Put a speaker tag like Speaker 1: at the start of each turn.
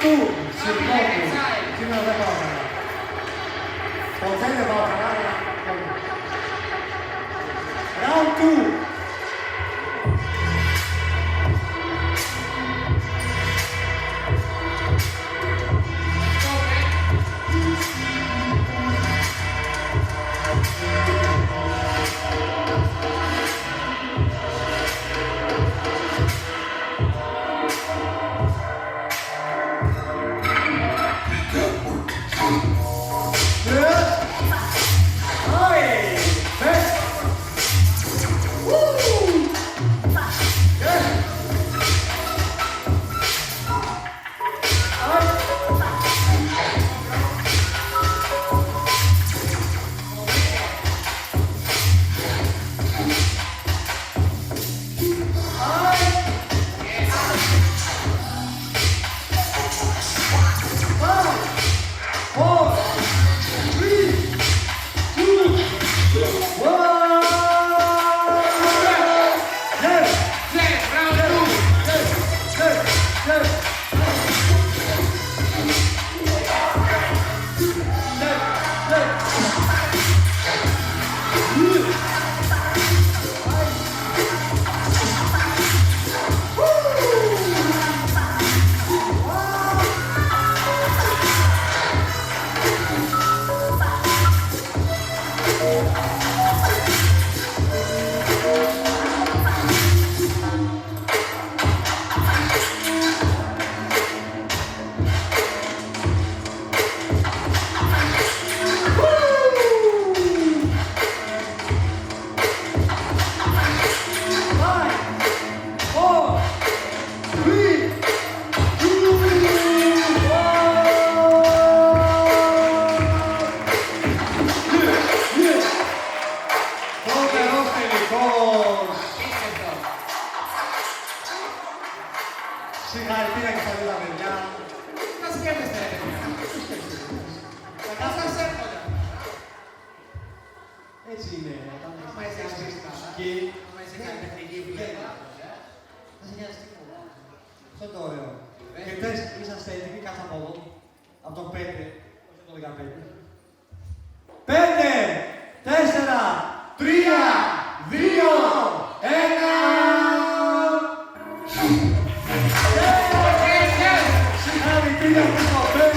Speaker 1: tu, sì, non le cose. Con te le cose, round 2. Συγχαρητήρια και στα δύο τα παιδιά.
Speaker 2: Να σκέφτεστε, ρε παιδιά.
Speaker 1: Τα
Speaker 2: Σας έρχονται.
Speaker 1: έτσι είναι.
Speaker 2: Άμα είσαι ασφίστα.
Speaker 1: Και...
Speaker 2: Άμα είσαι κάτι τεχνική δουλειά.
Speaker 1: Θα σε νοιάζει τίποτα. Αυτό είναι το ωραίο. Και χτες είσαστε έτοιμοι κάτω από εδώ. Από το 5, όχι το 15. 5, 4, 3, 2, 1. Συγχαρητήρια που στο